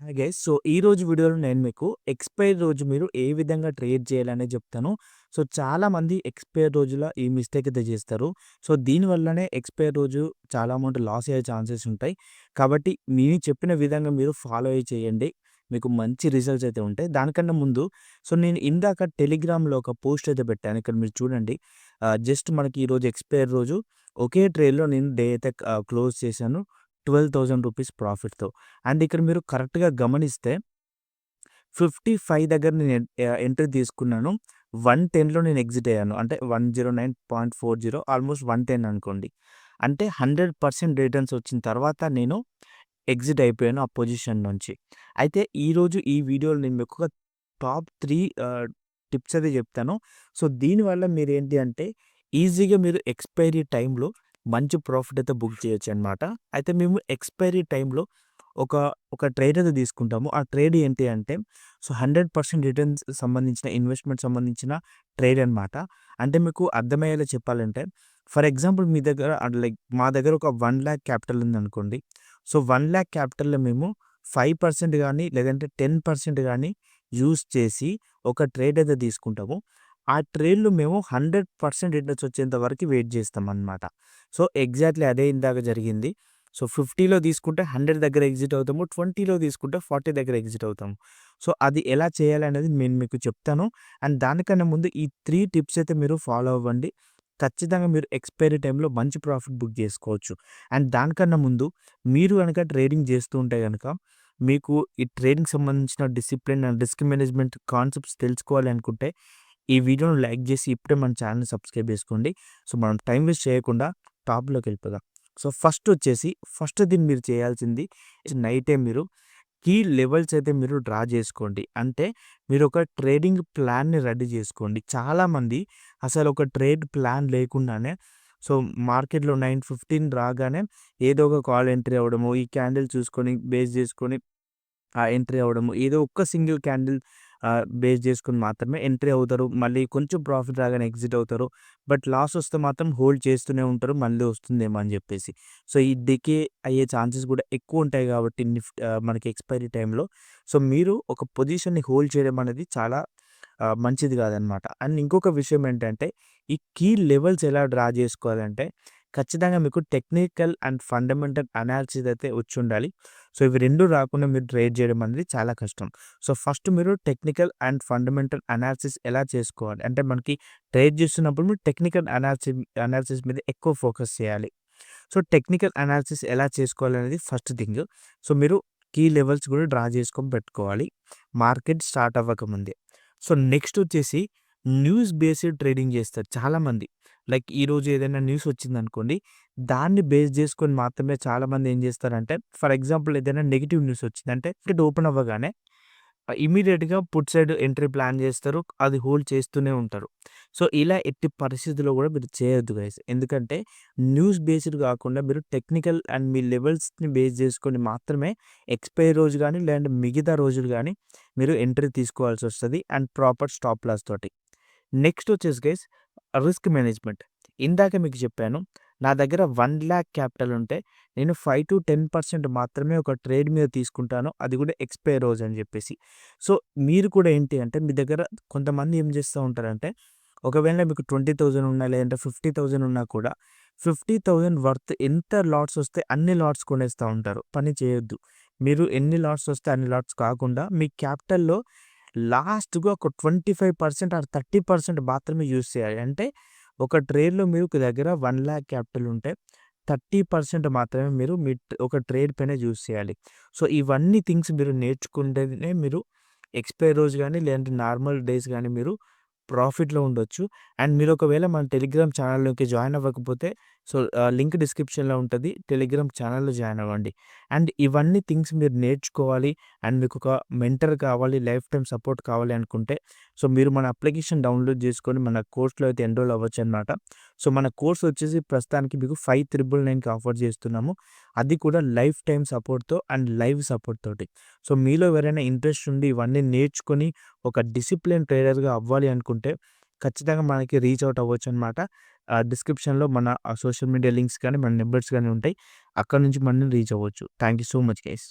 Hi guys. So, ఈరోజు వీడియోలో నేను మీకు ఎక్స్‌పైర్ రోజు మీరు ఏ విధంగా ట్రేడ్ చేయాలనేది చెప్తాను. సో, చాలామంది ఎక్స్‌పైర్ రోజుల ఈ మిస్టేక్ అయితే చేస్తారు. సో, దీనివల్లనే ఎక్స్‌పైర్ రోజు చాలా అమౌంట్ లాస్ అయ్యే ఛాన్సెస్ ఉంటాయి. కాబట్టి నేను చెప్పిన విధంగా మీరు ఫాలో అయ్యి చేయండి. మీకు మంచి రిజల్ట్స్ అయితే ఉంటాయి. దానికన్నా ముందు నేను ఇందాక టెలిగ్రామ్‌లో ఒక పోస్ట్ అయితే పెట్టాను. ఇక్కడ మీరు చూడండి. జస్ట్ మనకి ఈరోజు ఎక్స్‌పైర్ రోజు ఒకే ట్రేడ్‌లో నేను డే అయితే క్లోజ్ చేశాను. రూ. 12,000 ప్రాఫిట్‌తో. అండ్ ఇక్కడ మీరు కరెక్ట్‌గా గమనిస్తే 55 దగ్గర నేను ఎంట్రీ తీసుకున్నాను. 110లో నేను ఎగ్జిట్ అయ్యాను. అంటే 109.40 ఆల్మోస్ట్ 110 అనుకోండి. అంటే 100% రిటర్న్స్ వచ్చిన తర్వాత నేను ఎగ్జిట్ అయిపోయాను ఆ పొజిషన్ నుంచి. అయితే ఈరోజు ఈ వీడియోలో నేను మీకు ఒక టాప్ 3 టిప్స్ అయితే చెప్తాను. సో, దీనివల్ల మీరేంటి అంటే ఈజీగా మీరు ఎక్స్‌పైరీ టైమ్‌లో మంచి ప్రాఫిట్ అయితే బుక్ చేయొచ్చనమాట. అయితే మేము ఎక్స్‌పైరీ టైమ్‌లో ఒక, ఒక ట్రేడ్ అయితే తీసుకుంటాము. ఆ ట్రేడ్ ఏంటి అంటే 100% రిటర్న్స్ సంబంధించిన ఇన్వెస్ట్‌మెంట్ సంబంధించిన ట్రేడ్ అనమాట. అంటే మీకు అర్థమయ్యేలా చెప్పాలంటే ఫర్ ఎగ్జాంపుల్ మీ దగ్గర లైక్ మా దగ్గర ఒక 1,00,000 క్యాపిటల్ ఉందనుకోండి. సో, 1,00,000 క్యాపిటల్‌లో మేము 5% గాని లేదంటే 10% గాని యూజ్ చేసి ఒక ట్రేడ్ అయితే తీసుకుంటాము. ఆ ట్రేడ్‌లో మేము 100% రిటర్న్స్ వచ్చేంత వరకు వెయిట్ చేస్తామనమాట. సో, ఎగ్జాక్ట్‌లీ అదే ఇందాక జరిగింది. సో, 50లో తీసుకుంటే 100 దగ్గర ఎగ్జిట్ అవుతాము. 20లో తీసుకుంటే 40 దగ్గర ఎగ్జిట్ అవుతాము. సో, అది ఎలా చేయాలనేది నేను మీకు చెప్తాను. అండ్ దానికన్నా ముందు ఈ 3 టిప్స్ అయితే మీరు ఫాలో అవ్వండి. ఖచ్చితంగా మీరు ఎక్స్‌పైరీ టైమ్‌లో మంచి ప్రాఫిట్ బుక్ చేసుకోవచ్చు. అండ్ దానికన్నా ముందు మీరు గనక ట్రేడింగ్ చేస్తూ ఉంటే గనక మీకు ఈ ట్రేడింగ్‌కి సంబంధించిన discipline and risk management concepts తెలుసుకోవాలి అనుకుంటే ఈ వీడియోని లైక్ చేసి ఇప్పుడే మన ఛానెల్‌ని సబ్స్క్రైబ్ చేసుకోండి. సో, మనం టైం వేస్ట్ చేయకుండా టాప్‌లోకి వెళ్ళిపోదాం. సో, ఫస్ట్ థింగ్ మీరు చేయాల్సింది నైటే మీరు కీ లెవెల్స్ అయితే మీరు డ్రా చేసుకోండి. అంటే మీరు ఒక ట్రేడింగ్ ప్లాన్‌ని రెడీ చేసుకోండి. చాలామంది అసలు ఒక ట్రేడ్ ప్లాన్ లేకుండానే సో, మార్కెట్‌లో 9:15 రాగానే ఏదో ఒక కాల్ ఎంట్రీ అవ్వడము, ఈ క్యాండిల్ చూసుకొని బేస్ చేసుకొని ఎంట్రీ అవ్వడము. ఏదో ఒక్క సింగిల్ క్యాండిల్ బేస్ చేసుకొని మాత్రమే ఎంట్రీ అవుతారు. మళ్ళీ కొంచెం ప్రాఫిట్ రాగానే ఎగ్జిట్ అవుతారు. బట్ లాస్ వస్తే మాత్రం హోల్డ్ చేస్తూనే ఉంటారు. మళ్ళీ వస్తుందేమో అని చెప్పేసి. సో, ఈ డికే అయ్యే ఛాన్సెస్ కూడా ఎక్కువ ఉంటాయి కాబట్టి మనకి ఎక్స్‌పైరీ టైమ్‌లో. సో, మీరు ఒక పొజిషన్‌ని హోల్డ్ చేయడం అనేది చాలా మంచిది కాదనమాట. అండ్ ఇంకొక విషయం ఏంటంటే ఈ కీ లెవెల్స్ ఎలా డ్రా చేసుకోవాలంటే ఖచ్చితంగా మీకు టెక్నికల్ అండ్ ఫండమెంటల్ అనాలిసిస్ అయితే వచ్చుండాలి. సో, ఇవి 2 రాకుండా మీరు ట్రేడ్ చేయడం అనేది చాలా కష్టం. సో, ఫస్ట్ మీరు టెక్నికల్ అండ్ ఫండమెంటల్ అనాలిసిస్ ఎలా చేసుకోవాలి? అంటే మనకి ట్రేడ్ చేస్తున్నప్పుడు మీరు టెక్నికల్ అనాలిసిస్ మీద ఎక్కువ ఫోకస్ చేయాలి. సో, టెక్నికల్ అనాలిసిస్ ఎలా చేసుకోవాలనేది ఫస్ట్ థింగ్. సో, మీరు కీ లెవెల్స్ కూడా డ్రా చేసుకొని పెట్టుకోవాలి. మార్కెట్ స్టార్ట్ అవ్వకముందే. సో, నెక్స్ట్ వచ్చేసి న్యూస్ బేస్డ్ ట్రేడింగ్ చేస్తారు చాలామంది. లైక్ ఈరోజు ఏదైనా న్యూస్ వచ్చిందనుకోండి, దాన్ని బేస్ చేసుకొని మాత్రమే చాలామంది ఏం చేస్తారంటే ఫర్ ఎగ్జాంపుల్ ఏదైనా నెగెటివ్ న్యూస్ వచ్చిందంటే మార్కెట్ ఓపెన్ అవ్వగానే ఇమ్మీడియేట్‌గా పుట్ సైడ్ ఎంట్రీ ప్లాన్ చేస్తారు. అది హోల్డ్ చేస్తూనే ఉంటారు. సో, ఇలా ఎట్టి పరిస్థితిలో కూడా మీరు చేయొద్దు గైస్. ఎందుకంటే న్యూస్ బేస్డ్ కాకుండా మీరు టెక్నికల్ అండ్ మీ లెవెల్స్‌ని బేస్ చేసుకొని మాత్రమే ఎక్స్‌పైరీ రోజు గాని, లేదంటే మిగతా రోజులు గాని మీరు ఎంట్రీ తీసుకోవాల్సొస్తది. అండ్ ప్రాపర్ స్టాప్ లాస్ తోటి. నెక్స్ట్ వచ్చేసి గైస్ రిస్క్ మేనేజ్‌మెంట్. ఇందాక మీకు చెప్పాను. నా దగ్గర 1,00,000 క్యాపిటల్ ఉంటే నేను 5-10% మాత్రమే ఒక ట్రేడ్ మీద తీసుకుంటాను. అది కూడా ఎక్స్‌పైర్ రోజు అని చెప్పేసి. సో, మీరు కూడా ఏంటి అంటే మీ దగ్గర కొంతమంది ఏం చేస్తూ ఉంటారంటే ఒకవేళ మీకు 20,000 ఉన్నా లేదంటే 50,000 ఉన్నా కూడా 50,000 వర్త్ ఎంత లాట్స్ వస్తే అన్ని లాట్స్ కొనేస్తా ఉంటారు. పని చేయొద్దు. మీరు ఎన్ని లాట్స్ వస్తే అన్ని లాట్స్ కాకుండా మీ క్యాపిటల్‌లో లాస్ట్‌గా ఒక 25% ఆర్ 30% మాత్రమే యూజ్ చేయాలి. అంటే ఒక ట్రేడ్‌లో మీకు దగ్గర 1,00,000 క్యాపిటల్ ఉంటే 30% మాత్రమే మీరు ఒక ట్రేడ్ పైన యూజ్ చేయాలి. సో, ఇవన్నీ థింగ్స్ మీరు నేర్చుకుంటేనే మీరు ఎక్స్‌పైర్ రోజు గాని, లేదంటే నార్మల్ డేస్ గాని మీరు ప్రాఫిట్‌లో ఉండొచ్చు. అండ్ మీరు ఒకవేళ మన టెలిగ్రామ్ ఛానల్‌లోకి జాయిన్ అవ్వకపోతే లింక్ డిస్క్రిప్షన్‌లో ఉంటది. టెలిగ్రామ్ ఛానల్‌లో జాయిన్ అవ్వండి. అండ్ ఇవన్నీ థింగ్స్ మీరు నేర్చుకోవాలి. అండ్ మీకొక మెంటర్ కావాలి, లైఫ్ టైమ్ సపోర్ట్ కావాలి అనుకుంటే మీరు మన అప్లికేషన్ డౌన్‌లోడ్ చేసుకొని మన కోర్స్‌లో అయితే ఎన్రోల్ అవ్వచ్చనమాట. సో, మన కోర్స్ వచ్చేసి ప్రస్తుతానికి మీకు 5,999కి ఆఫర్ చేస్తున్నాము. అది కూడా లైఫ్ టైమ్ సపోర్ట్‌తో అండ్ లైవ్ సపోర్ట్ తోటి. సో, మీలో ఎవరైనా ఇంట్రెస్ట్ ఉండి ఇవన్నీ నేర్చుకొని ఒక డిసిప్లిన్ ట్రేడర్‌గా అవ్వాలి అనుకుంటే ఖచ్చితంగా మనకి రీచ్ ఔట్ అవ్వచ్చనమాట. డిస్క్రిప్షన్‌లో మన సోషల్ మీడియా లింక్స్ కానీ, మన నంబర్స్ గాని ఉంటాయి. అక్కడి నుంచి మనల్ని రీచ్ అవ్వచ్చు. Thank you so much guys.